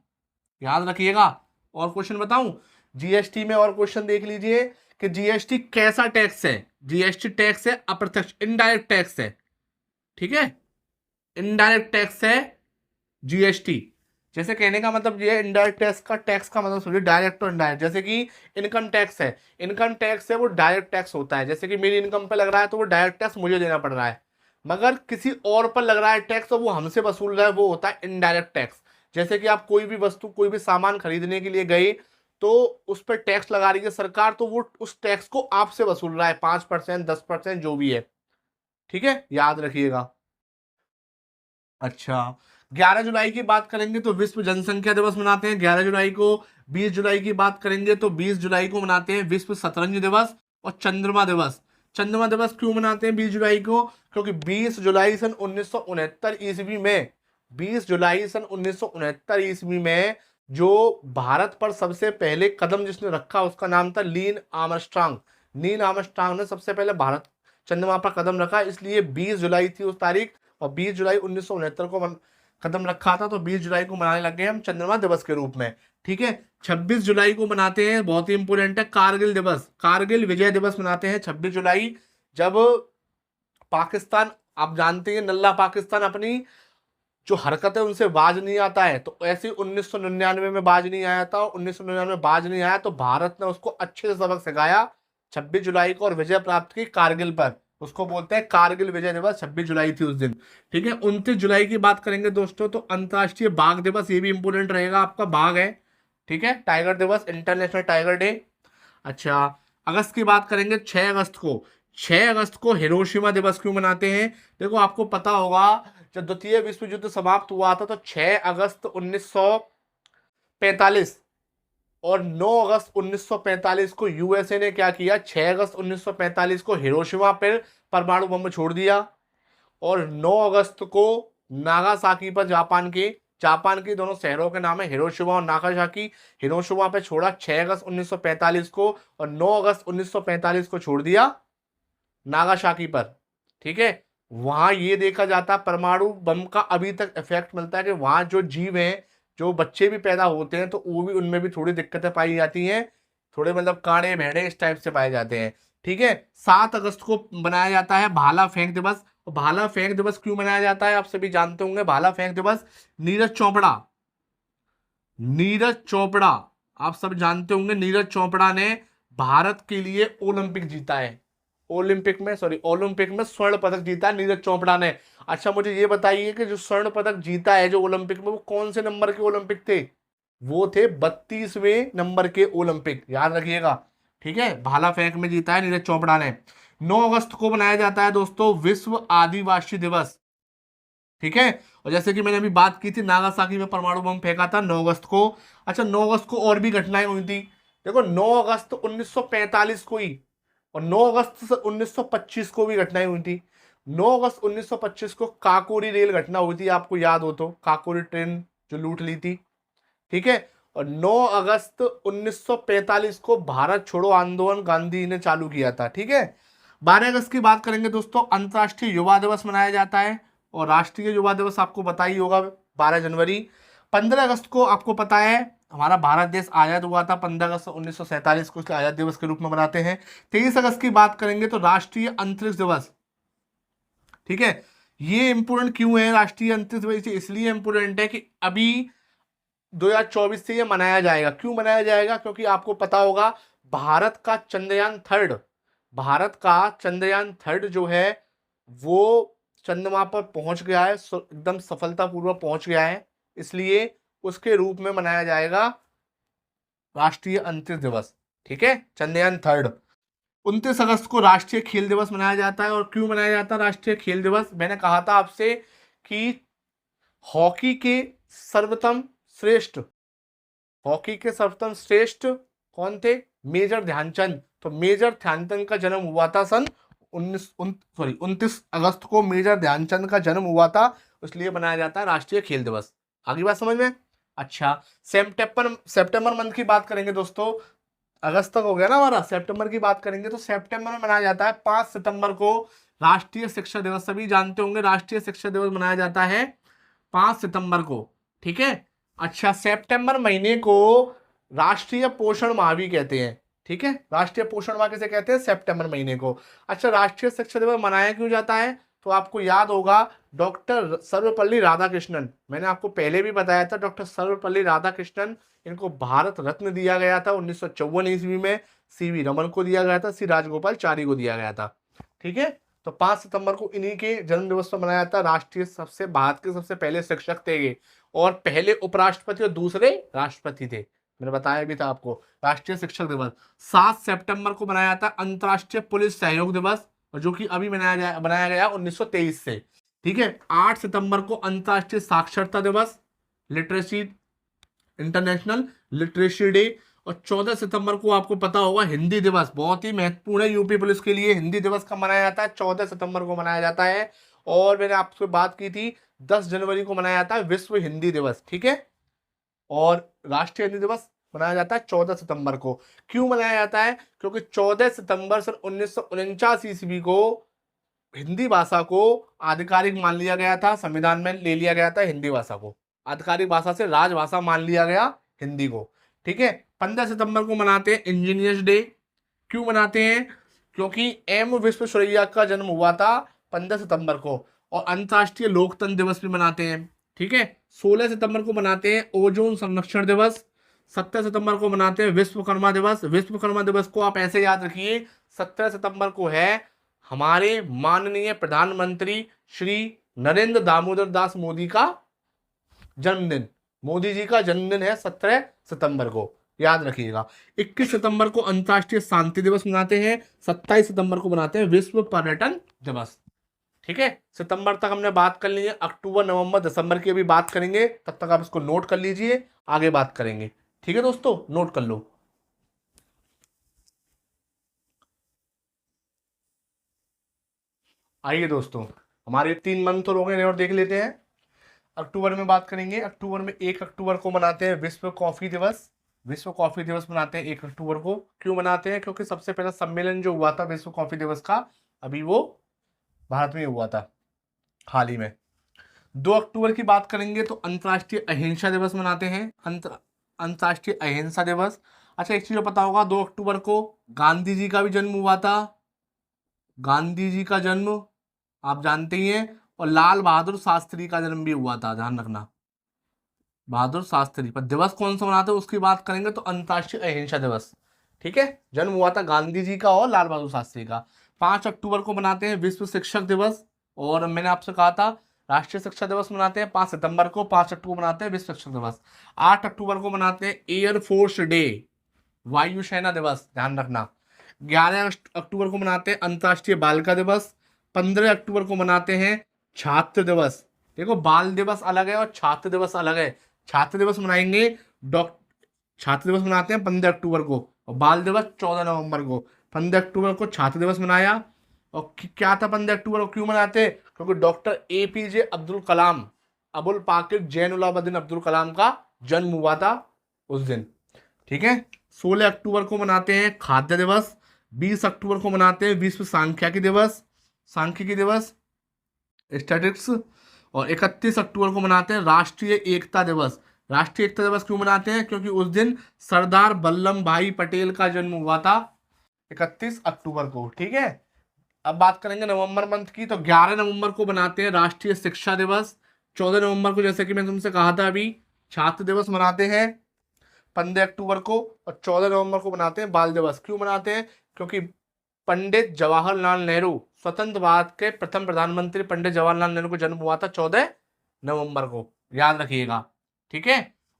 याद रखिएगा। और क्वेश्चन बताऊं, GST में और क्वेश्चन देख लीजिए कि GST कैसा टैक्स है। GST टैक्स है अप्रत्यक्ष, इनडायरेक्ट टैक्स है। ठीक है, इनडायरेक्ट टैक्स है GST। जैसे कहने का मतलब ये इनडायरेक्ट टैक्स का मतलब समझिए, डायरेक्ट और इनडायरेक्ट। जैसे कि इनकम टैक्स है, इनकम टैक्स है वो डायरेक्ट टैक्स होता है। जैसे कि मेरी इनकम पे लग रहा है तो वो डायरेक्ट टैक्स मुझे देना पड़ रहा है। मगर किसी और पर लग रहा है टैक्स तो वो हमसे वसूल रहा है, वो होता है इनडायरेक्ट टैक्स। जैसे कि आप कोई भी वस्तु, कोई भी सामान खरीदने के लिए गए तो उस पर टैक्स लगा रही है सरकार, तो वो उस टैक्स को आपसे वसूल रहा है, 5%, 10%, जो भी है। ठीक है, याद रखिएगा। अच्छा, 11 जुलाई की बात करेंगे तो विश्व जनसंख्या दिवस मनाते हैं 11 जुलाई को। 20 जुलाई की बात करेंगे तो 20 जुलाई को मनाते हैं विश्व शतरंज दिवस और चंद्रमा दिवस। चंद्रमा दिवस क्यों मनाते हैं 20 जुलाई को? क्योंकि 20 जुलाई सन 1969 ईस्वी में, 20 जुलाई सन 1969 ईस्वी में जो भारत पर सबसे पहले कदम जिसने रखा उसका नाम था नील आर्मस्ट्रांग। नील आर्मस्ट्रांग ने सबसे पहले भारत चंद्रमा पर कदम रखा, इसलिए 20 जुलाई थी उस तारीख। और 20 जुलाई 1969 को कदम रखा था, तो 20 जुलाई को मनाने लग गए हम चंद्रमा दिवस के रूप में। ठीक है, 26 जुलाई को मनाते हैं, बहुत ही इंपोर्टेंट है, कारगिल दिवस, कारगिल विजय दिवस मनाते हैं 26 जुलाई। जब पाकिस्तान, आप जानते हैं नल्ला पाकिस्तान अपनी जो हरकत है उनसे बाज नहीं आता है, तो ऐसे 1999 में बाज नहीं आया था। 1999 में बाज नहीं आया तो भारत ने उसको अच्छे से सबक सिखाया 26 जुलाई को, और विजय प्राप्त की कारगिल पर। उसको बोलते हैं कारगिल विजय दिवस, 26 जुलाई थी उस दिन। ठीक है, 29 जुलाई की बात करेंगे दोस्तों तो अंतर्राष्ट्रीय बाघ दिवस, ये भी इंपोर्टेंट रहेगा आपका, बाघ है। ठीक है, टाइगर दिवस, इंटरनेशनल टाइगर डे। अच्छा, अगस्त की बात करेंगे 6 अगस्त को। 6 अगस्त को हिरोशिमा दिवस क्यों मनाते हैं? देखो, आपको पता होगा जब द्वितीय विश्व युद्ध समाप्त हुआ था तो 6 अगस्त 1945 और 9 अगस्त 1945 को यूएसए ने क्या किया, 6 अगस्त 1945 को हिरोशिमा पर परमाणु बम छोड़ दिया, और 9 अगस्त को नागासाकी पर जापान के दोनों शहरों के नाम है हिरोशिमा और नागासाकी। हिरोशिमा पे छोड़ा 6 अगस्त 1945 को, और 9 अगस्त 1945 को छोड़ दिया नागासाकी पर। ठीक है, वहां ये देखा जाता है परमाणु बम का अभी तक इफेक्ट मिलता है कि वहां जो जीव हैं, जो बच्चे भी पैदा होते हैं तो वो भी, उनमें भी थोड़ी दिक्कतें पाई जाती हैं, थोड़े मतलब कांडे भेड़े इस टाइप से पाए जाते हैं। ठीक है, 7 अगस्त को बनाया जाता है भाला फेंक दिवस। और भाला फेंक दिवस क्यों मनाया जाता है आप सभी जानते होंगे। भाला फेंक दिवस, नीरज चोपड़ा, नीरज चोपड़ा, आप सब जानते होंगे, नीरज चोपड़ा ने भारत के लिए ओलंपिक जीता है। ओलंपिक में स्वर्ण पदक जीता है नीरज चोपड़ा ने। अच्छा, मुझे ये बताइए कि जो स्वर्ण पदक जीता है जो ओलंपिक में, वो कौन से नंबर के ओलंपिक थे? वो थे 32वें नंबर के ओलंपिक, याद रखिएगा। ठीक है, भाला फेंक में जीता है नीरज चोपड़ा ने। 9 अगस्त को मनाया जाता है दोस्तों विश्व आदिवासी दिवस। ठीक है, और जैसे कि मैंने अभी बात की थी नागासाकी में परमाणु बम फेंका था 9 अगस्त को। अच्छा, 9 अगस्त को और भी घटनाएं हुई थी। देखो, 9 अगस्त 1945 को ही, और 9 अगस्त 1925 को भी घटनाएं हुई थी। 9 अगस्त 1925 को काकोरी रेल घटना हुई थी, आपको याद हो तो, काकोरी ट्रेन जो लूट ली थी। ठीक है, और 9 अगस्त 1945 को भारत छोड़ो आंदोलन गांधी ने चालू किया था। ठीक है, 12 अगस्त की बात करेंगे दोस्तों, अंतर्राष्ट्रीय युवा दिवस मनाया जाता है, और राष्ट्रीय युवा दिवस आपको पता ही होगा 12 जनवरी। 15 अगस्त को आपको पता है हमारा भारत देश आजाद हुआ था, 15 अगस्त 1947 को इसके आजाद दिवस के रूप में मनाते हैं। 23 अगस्त की बात करेंगे तो राष्ट्रीय अंतरिक्ष दिवस। ठीक है, ये इंपोर्टेंट क्यों है राष्ट्रीय अंतरिक्ष दिवस? इसलिए इंपोर्टेंट है कि अभी 2024 से ये मनाया जाएगा। क्यों मनाया जाएगा? क्योंकि आपको पता होगा भारत का चंद्रयान थर्ड जो है वो चंद्रमा पर पहुंच गया है, एकदम सफलतापूर्वक पहुंच गया है, इसलिए उसके रूप में मनाया जाएगा राष्ट्रीय अंतरिक्ष दिवस। ठीक है, चंद्रयान थर्ड। 29 अगस्त को राष्ट्रीय खेल दिवस मनाया जाता है। और क्यों मनाया जाता है राष्ट्रीय खेल दिवस? मैंने कहा था आपसे कि हॉकी के सर्वोत्तम श्रेष्ठ कौन थे? मेजर ध्यानचंद। तो मेजर ध्यानचंद का जन्म हुआ था सन 29 अगस्त को मेजर ध्यानचंद का जन्म हुआ था, इसलिए बनाया जाता है राष्ट्रीय खेल दिवस। आगे बात समझ में? अच्छा, सितंबर मंथ की बात करेंगे दोस्तों, अगस्त तक हो गया ना हमारा, सितंबर की बात करेंगे तो सितंबर में मनाया जाता है 5 सितंबर को राष्ट्रीय शिक्षा दिवस। सभी जानते होंगे राष्ट्रीय शिक्षा दिवस मनाया जाता है 5 सितंबर को, ठीक है। अच्छा, सितंबर महीने को राष्ट्रीय पोषण माह भी कहते हैं, ठीक है। राष्ट्रीय पोषण माह किसे कहते हैं? सितंबर महीने को। अच्छा, राष्ट्रीय शिक्षा दिवस मनाया क्यों जाता है? तो आपको याद होगा डॉक्टर सर्वपल्ली राधाकृष्णन, मैंने आपको पहले भी बताया था, डॉक्टर सर्वपल्ली राधाकृष्णन, इनको भारत रत्न दिया गया था 1954 ईस्वी में। सीवी रमन को दिया गया था, सी राजगोपालचारी को दिया गया था, ठीक है। तो 5 सितंबर को इन्हीं के जन्म दिवस पर मनाया जाता है। राष्ट्रीय सबसे भारत के सबसे पहले शिक्षक थे ये, और पहले उपराष्ट्रपति और दूसरे राष्ट्रपति थे, मैंने बताया भी था आपको। राष्ट्रीय शिक्षक दिवस 7 सितंबर को मनाया जाता है अंतर्राष्ट्रीय पुलिस सहयोग दिवस, और जो कि अभी बनाया गया 1923 से, ठीक है। 8 सितंबर को अंतर्राष्ट्रीय साक्षरता दिवस, लिटरेसी इंटरनेशनल लिटरेसी डे। और 14 सितंबर को आपको पता होगा हिंदी दिवस, बहुत ही महत्वपूर्ण है यूपी पुलिस के लिए। हिंदी दिवस कब मनाया जाता है? 14 सितंबर को मनाया जाता है। और मैंने आपसे बात की थी 10 जनवरी को मनाया जाता है विश्व हिंदी दिवस, ठीक है। और राष्ट्रीय हिंदी दिवस मनाया जाता है 14 सितंबर को। क्यों मनाया जाता है? क्योंकि 14 सितंबर सन 1949 ईस्वी को हिंदी भाषा को आधिकारिक मान लिया गया था, संविधान में ले लिया गया था हिंदी भाषा को, आधिकारिक भाषा से राजभाषा मान लिया गया हिंदी को, ठीक है। 15 सितंबर को मनाते हैं इंजीनियर्स डे। क्यों मनाते हैं? क्योंकि एम विश्वेश्वरैया का जन्म हुआ था 15 सितंबर को। और अंतर्राष्ट्रीय लोकतंत्र दिवस भी मनाते हैं, ठीक है। 16 सितंबर को मनाते हैं ओजोन संरक्षण दिवस। 17 सितंबर को मनाते हैं विश्वकर्मा दिवस। विश्वकर्मा दिवस को आप ऐसे याद रखिए, 17 सितंबर को है हमारे माननीय प्रधानमंत्री श्री नरेंद्र दामोदर दास मोदी का जन्मदिन। मोदी जी का जन्मदिन है 17 सितंबर को, याद रखिएगा। 21 सितंबर को अंतर्राष्ट्रीय शांति दिवस मनाते हैं। 27 सितंबर को मनाते हैं विश्व पर्यटन दिवस, ठीक है। सितंबर तक हमने बात कर ली है, अक्टूबर नवंबर दिसंबर की अभी बात करेंगे, तब तक आप इसको नोट कर लीजिए, आगे बात करेंगे, ठीक है दोस्तों, नोट कर लो। आइए दोस्तों, हमारे 3 मंथ हो गए और देख लेते हैं। अक्टूबर में बात करेंगे। अक्टूबर में 1 अक्टूबर को मनाते हैं विश्व कॉफी दिवस। विश्व कॉफी दिवस मनाते हैं 1 अक्टूबर को। क्यों मनाते हैं? क्योंकि सबसे पहला सम्मेलन जो हुआ था विश्व कॉफी दिवस का, अभी वो भारत में हुआ था हाल ही में। 2 अक्टूबर की बात करेंगे तो अंतर्राष्ट्रीय अहिंसा दिवस मनाते हैं, अंतर्राष्ट्रीय अहिंसा दिवस। अच्छा, एक चीज पता होगा, 2 अक्टूबर को गांधी जी का भी जन्म हुआ था, गांधी जी का जन्म आप जानते ही हैं। और लाल बहादुर शास्त्री का जन्म भी हुआ था, ध्यान रखना, बहादुर शास्त्री। पर दिवस कौन सा मनाते हैं उसकी बात करेंगे तो अंतर्राष्ट्रीय अहिंसा दिवस, ठीक है। जन्म हुआ था गांधी जी का और लाल बहादुर शास्त्री का। 5 अक्टूबर को मनाते हैं विश्व शिक्षक दिवस। और मैंने आपसे कहा था राष्ट्रीय शिक्षा दिवस मनाते हैं 5 सितंबर को, 5 अक्टूबर मनाते हैं विश्व शिक्षक दिवस। 8 अक्टूबर को मनाते हैं एयरफोर्स डे, वायुसेना दिवस, ध्यान रखना। 11 अक्टूबर को मनाते हैं अंतर्राष्ट्रीय बालिका दिवस। 15 अक्टूबर को मनाते हैं छात्र दिवस। देखो, बाल दिवस अलग है और छात्र दिवस अलग है। छात्र दिवस मनाएंगे छात्र दिवस मनाते हैं 15 अक्टूबर को, और बाल दिवस 14 नवंबर को। 15 अक्टूबर को छात्र दिवस मनाया। और क्या था 15 अक्टूबर को क्यों मनाते हैं? क्योंकि डॉक्टर APJ अब्दुल कलाम, अबुल पाकिर जैनुलाब्दीन अब्दुल कलाम का जन्म हुआ था उस दिन, ठीक है। 16 अक्टूबर को मनाते हैं खाद्य दिवस। 20 अक्टूबर को मनाते हैं विश्व सांख्यिकी दिवस, स्टैटिस्टिक्स। और 31 अक्टूबर को मनाते हैं राष्ट्रीय एकता दिवस। राष्ट्रीय एकता दिवस क्यों मनाते हैं? क्योंकि उस दिन सरदार वल्लभ भाई पटेल का जन्म हुआ था 31 अक्टूबर को, ठीक है। अब बात करेंगे नवंबर मंथ की, तो 11 नवंबर को मनाते हैं राष्ट्रीय शिक्षा दिवस। 14 नवंबर को, जैसे कि मैंने तुमसे कहा था अभी, छात्र दिवस मनाते हैं 15 अक्टूबर को। और 14 नवंबर को मनाते हैं बाल दिवस। क्यों मनाते हैं? क्योंकि पंडित जवाहरलाल नेहरू, स्वतंत्र भारत के प्रथम प्रधानमंत्री पंडित जवाहरलाल नेहरू को जन्म हुआ था 14 नवंबर को, याद रखिएगा, ठीक है।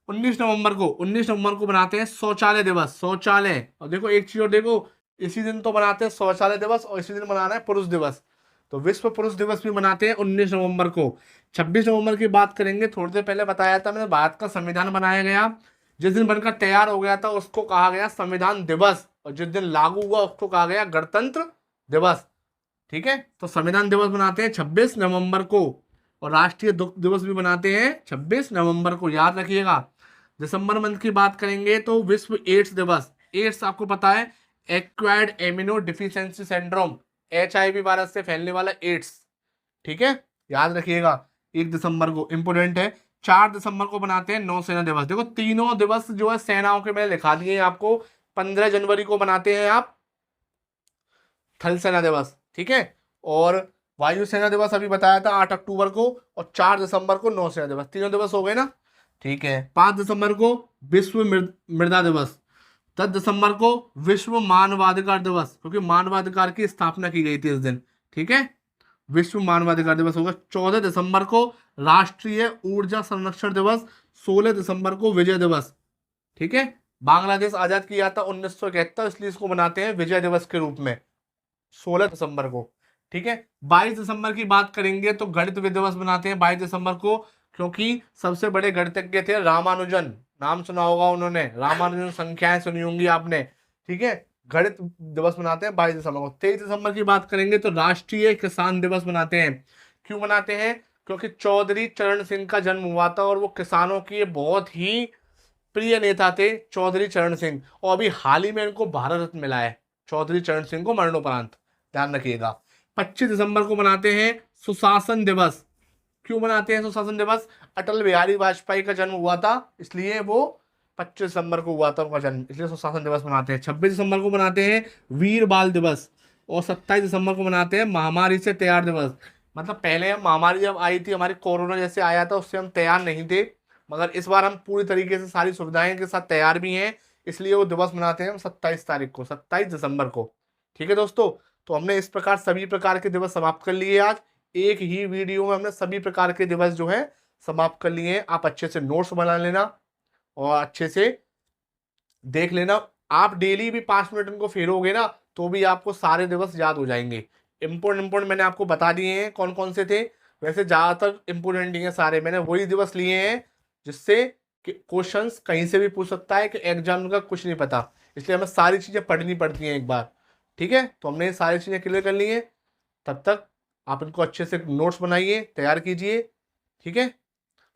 19 नवंबर को बनाते हैं शौचालय दिवस, शौचालय। और देखो एक चीज और देखो, इसी दिन तो मनाते हैं शौचालय दिवस और इसी दिन मनाना है पुरुष दिवस, तो विश्व पुरुष दिवस भी मनाते हैं 19 नवंबर को। 26 नवंबर की बात करेंगे, थोड़ी देर पहले बताया था मैंने, भारत का संविधान बनाया गया। जिस दिन बनकर तैयार हो गया था उसको कहा गया संविधान दिवस, और जिस दिन लागू हुआ उसको कहा गया गणतंत्र दिवस। ठीक है, तो संविधान दिवस मनाते हैं 26 नवंबर को, और राष्ट्रीय दुग्ध दिवस भी मनाते हैं 26 नवंबर को, याद रखिएगा। दिसंबर मंथ की बात करेंगे तो विश्व एड्स दिवस। एड्स आपको पता है, acquired amino deficiency syndrome, HIV virus से फैलने वाला एड्स। ठीक है, याद रखिएगा। 1 दिसंबर को इंपोर्टेंट है। 4 दिसंबर को बनाते हैं नौसेना दिवस। देखो तीनों दिवस जो है सेनाओं के मैंने लिखा दिए हैं आपको। 15 जनवरी को बनाते हैं आप थल सेना दिवस, ठीक है, और वायुसेना दिवस अभी बताया था 8 अक्टूबर को, और 4 दिसंबर को नौसेना दिवस। तीनों दिवस हो गए ना, ठीक है। 5 दिसंबर को विश्व मृदा दिवस। 10 दिसंबर को विश्व मानवाधिकार दिवस, क्योंकि मानवाधिकार की स्थापना की गई थी इस दिन, ठीक है, विश्व मानवाधिकार दिवस होगा। 14 दिसंबर को राष्ट्रीय ऊर्जा संरक्षण दिवस। 16 दिसंबर को विजय दिवस, ठीक है। बांग्लादेश आजाद किया था 1971, इसलिए इसको मनाते हैं विजय दिवस के रूप में 16 दिसंबर को, ठीक है। 22 दिसंबर की बात करेंगे तो गणित दिवस मनाते हैं 22 दिसंबर को, क्योंकि सबसे बड़े गणितज्ञ थे रामानुजन, नाम सुना होगा उन्होंने, रामानुजन संख्याएं सुनी होंगी आपने, ठीक है। गणित दिवस मनाते हैं 22 दिसंबर को। 23 दिसंबर की बात करेंगे तो राष्ट्रीय किसान दिवस मनाते हैं। क्यों मनाते हैं? क्योंकि चौधरी चरण सिंह का जन्म हुआ था, और वो किसानों की बहुत ही प्रिय नेता थे चौधरी चरण सिंह, और अभी हाल ही में इनको भारत रत्न मिला है चौधरी चरण सिंह को मरणोपरांत, ध्यान रखिएगा। 25 दिसंबर को मनाते हैं सुशासन दिवस। क्यों मनाते हैं सुशासन दिवस? अटल बिहारी वाजपेयी का जन्म हुआ था, इसलिए वो 25 दिसंबर को हुआ था उनका जन्म, इसलिए सुशासन दिवस मनाते हैं। 26 दिसंबर को मनाते हैं वीर बाल दिवस, और 27 दिसंबर को मनाते हैं महामारी से तैयार दिवस। मतलब पहले हम महामारी जब आई थी हमारी कोरोना जैसे आया था, उससे हम तैयार नहीं थे, मगर इस बार हम पूरी तरीके से सारी सुविधाएं के साथ तैयार भी हैं, इसलिए वो दिवस मनाते हैं हम 27 तारीख को, 27 दिसंबर को, ठीक है दोस्तों। तो हमने इस प्रकार सभी प्रकार के दिवस समाप्त कर लिए आज। एक ही वीडियो में हमने सभी प्रकार के दिवस जो है समाप्त कर लिए हैं। आप अच्छे से नोट्स बना लेना और अच्छे से देख लेना। आप डेली भी 5 मिनट इनको फेरोगे ना तो भी आपको सारे दिवस याद हो जाएंगे। इम्पोर्टेंट मैंने आपको बता दिए हैं कौन कौन से थे, वैसे ज़्यादातर इम्पोर्टेंट नहीं है सारे, मैंने वही दिवस लिए हैं जिससे क्वेश्चंस कहीं से भी पूछ सकता है कि एग्जाम का कुछ नहीं पता, इसलिए हमें सारी चीज़ें पढ़नी पड़ती हैं एक बार, ठीक है। तो हमने ये सारी चीज़ें क्लियर कर ली हैं। तब तक आप इनको अच्छे से नोट्स बनाइए, तैयार कीजिए, ठीक है।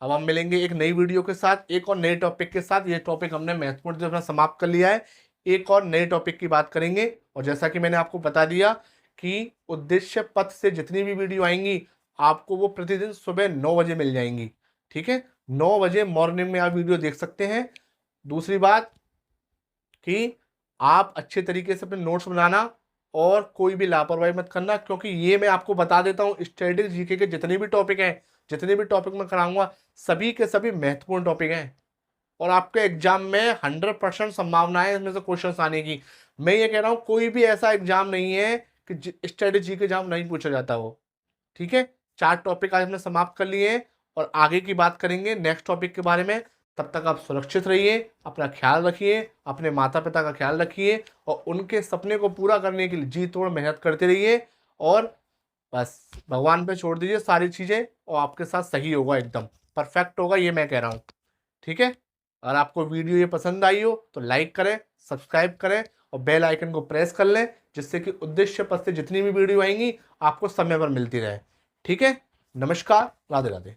अब हम मिलेंगे एक नई वीडियो के साथ, एक और नए टॉपिक के साथ। ये टॉपिक हमने महत्वपूर्ण जो अपना समाप्त कर लिया है, एक और नए टॉपिक की बात करेंगे। और जैसा कि मैंने आपको बता दिया कि उद्देश्य पथ से जितनी भी वीडियो आएंगी आपको वो प्रतिदिन सुबह 9 बजे मिल जाएंगी, ठीक है। 9 बजे मॉर्निंग में आप वीडियो देख सकते हैं। दूसरी बात कि आप अच्छे तरीके से अपने नोट्स बनाना और कोई भी लापरवाही मत करना, क्योंकि ये मैं आपको बता देता हूँ स्टैटिक जीके के जितने भी टॉपिक हैं, जितने भी टॉपिक मैं कराऊंगा सभी के सभी महत्वपूर्ण टॉपिक हैं, और आपके एग्जाम में 100% संभावना है इसमें से क्वेश्चन आने की। मैं ये कह रहा हूँ कोई भी ऐसा एग्जाम नहीं है कि स्टैटिक जीके एग्जाम नहीं पूछा जाता वो, ठीक है। 4 टॉपिक आज हमने समाप्त कर लिए हैं और आगे की बात करेंगे नेक्स्ट टॉपिक के बारे में। तब तक आप सुरक्षित रहिए, अपना ख्याल रखिए, अपने माता पिता का ख्याल रखिए, और उनके सपने को पूरा करने के लिए जी तोड़ मेहनत करते रहिए, और बस भगवान पे छोड़ दीजिए सारी चीज़ें, और आपके साथ सही होगा, एकदम परफेक्ट होगा, ये मैं कह रहा हूँ, ठीक है। अगर आपको वीडियो ये पसंद आई हो तो लाइक करें, सब्सक्राइब करें और बेल आइकन को प्रेस कर लें, जिससे कि उद्देश्य पथ से जितनी भी वीडियो आएंगी आपको समय पर मिलती रहे, ठीक है। नमस्कार, राधे राधे।